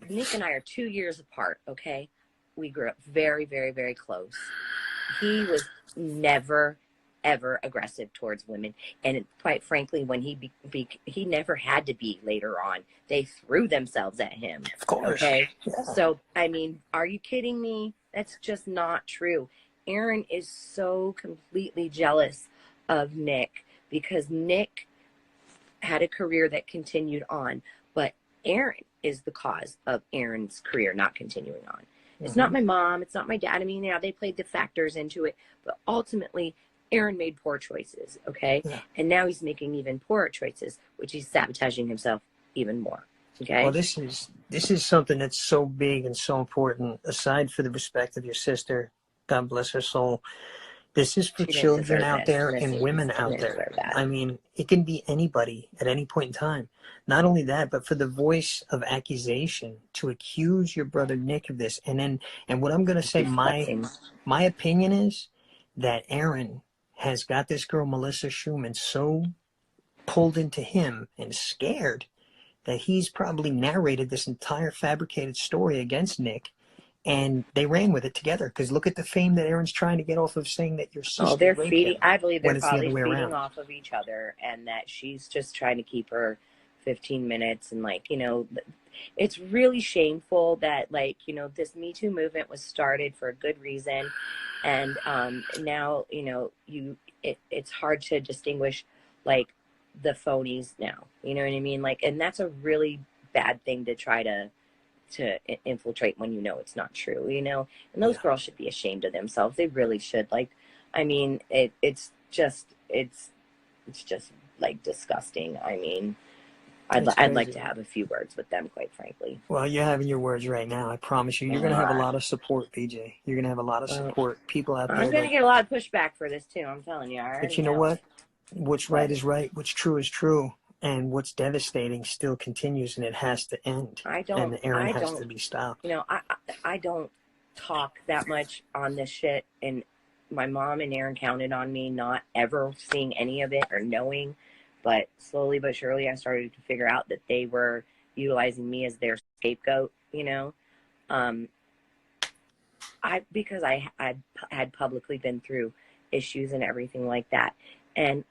Nick and I are 2 years apart. Okay. We grew up very, very, very close. He was never, ever aggressive towards women. And quite frankly, when he never had to be later on, they threw themselves at him. Of course. Okay. Yeah. So, I mean, are you kidding me? That's just not true. Aaron is so completely jealous of Nick because Nick had a career that continued on, but Aaron is the cause of Aaron's career not continuing on. It's not my mom. It's not my dad. I mean, yeah, they played the factors into it, but ultimately, Aaron made poor choices, okay? Yeah. And now he's making even poorer choices, which he's sabotaging himself even more, okay? Well, this is something that's so big and so important. Aside for the respect of your sister, God bless her soul, this is for children out there and women out there. I mean, it can be anybody at any point in time. Not only that, but for the voice of accusation to accuse your brother Nick of this. And what I'm going to say, my opinion is that Aaron has got this girl, Melissa Schumann, so pulled into him and scared that he's probably narrated this entire fabricated story against Nick. And they ran with it together because look at the fame that Aaron's trying to get off of saying that your sister. Oh, they're feeding. I believe they're probably feeding around off of each other, and that she's just trying to keep her 15 minutes. And like, you know, it's really shameful that like, you know, this Me Too movement was started for a good reason, and now you know it's hard to distinguish like the phonies now. You know what I mean? Like, and that's a really bad thing to try to infiltrate when you know it's not true, you know. And those girls should be ashamed of themselves. They really should. Like, I mean, it's just like disgusting. I mean, I'd like to have a few words with them, quite frankly. Well, you're having your words right now. I promise you. You're going to have a lot of support, PJ. You're going to have a lot of support. People out there. I'm going to get a lot of pushback for this too. I'm telling you. But you know what? What's right is right. What's true is true. And what's devastating still continues, and it has to end. And Aaron has to be stopped. You know, I don't talk that much on this shit, and my mom and Aaron counted on me not ever seeing any of it or knowing. But slowly but surely, I started to figure out that they were utilizing me as their scapegoat. You know, because I had publicly been through issues and everything like that. And,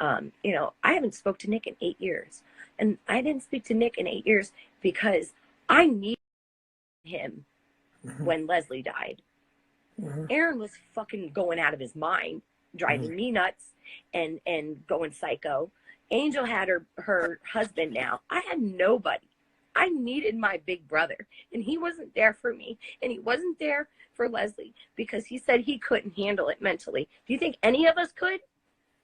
you know, I haven't spoke to Nick in 8 years. And I didn't speak to Nick in 8 years because I needed him when Leslie died. Aaron was fucking going out of his mind, driving me nuts and going psycho. Angel had her husband now. I had nobody. I needed my big brother. And he wasn't there for me. And he wasn't there for Leslie because he said he couldn't handle it mentally. Do you think any of us could?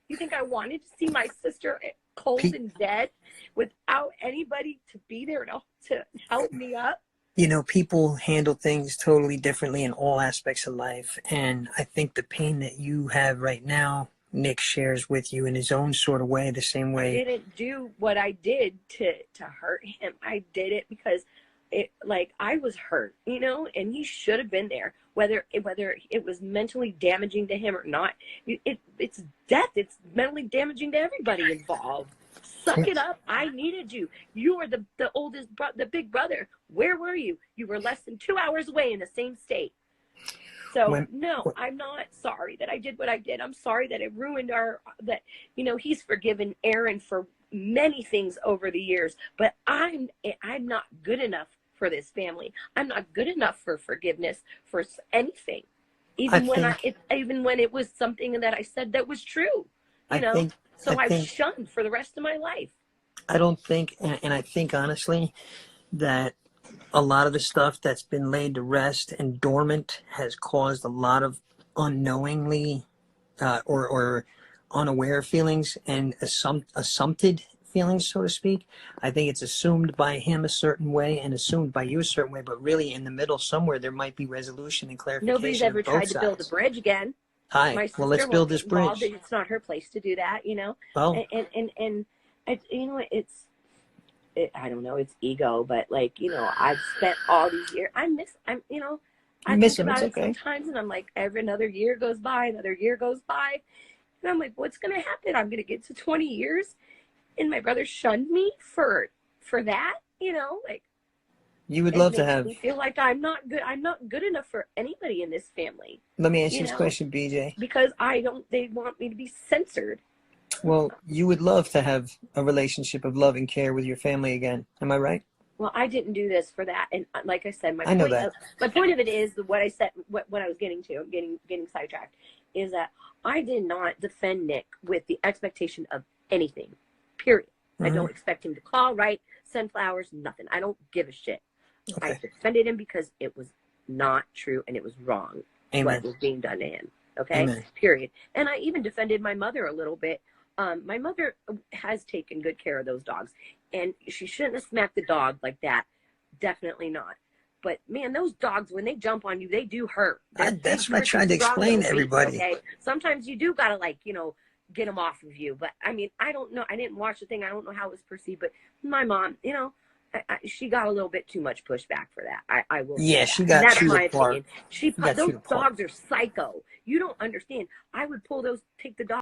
You think I wanted to see my sister cold and dead without anybody to be there to help me up? You know, people handle things totally differently in all aspects of life. And I think the pain that you have right now, Nick shares with you in his own sort of way, the same way. I didn't do what I did to hurt him. I did it because I was hurt, you know, and he should have been there. Whether it was mentally damaging to him or not, it's death. It's mentally damaging to everybody involved. Suck it up. I needed you. You were the oldest, the big brother. Where were you? You were less than 2 hours away in the same state. So no, I'm not sorry that I did what I did. I'm sorry that it ruined you know, he's forgiven Aaron for many things over the years, but I'm not good enough for this family. I'm not good enough for forgiveness for anything, even when it was something that I said that was true. You know, I was shunned for the rest of my life. I don't think, and I think honestly that a lot of the stuff that's been laid to rest and dormant has caused a lot of unknowingly or unaware feelings and assumpted feelings, so to speak. I think it's assumed by him a certain way and assumed by you a certain way, but really in the middle somewhere there might be resolution and clarification. Nobody's ever tried to build a bridge again. Hi, well, let's build this bridge. It's not her place to do that, you know. Well, and you know, I don't know, it's ego, but like, you know, I've spent all these years. I miss him. About it sometimes, and I'm like, another year goes by, and I'm like, what's gonna happen? I'm gonna get to 20 years, and my brother shunned me for that, you know, like. You would love to makes have. me feel like I'm not good enough for anybody in this family. Let me ask you this question, BJ. Because they want me to be censored. Well, you would love to have a relationship of love and care with your family again. Am I right? Well, I didn't do this for that. And like I said, my point of it is what I said, what I was getting to, getting sidetracked, is that I did not defend Nick with the expectation of anything, period. I don't expect him to call, write, send flowers, nothing. I don't give a shit. Okay. I defended him because it was not true and it was wrong. Amen. What was being done to him. Okay? Amen. Period. And I even defended my mother a little bit. My mother has taken good care of those dogs, and she shouldn't have smacked the dog like that. Definitely not. But man, those dogs, when they jump on you, they do hurt. That's what I tried to explain to everybody. Okay? Sometimes you do gotta, like, get them off of you. But I mean, I don't know. I didn't watch the thing. I don't know how it was perceived. But my mom, she got a little bit too much pushback for that. I will. Yeah, she got that's too my far. opinion. Those dogs are psycho. You don't understand. I would take the dog.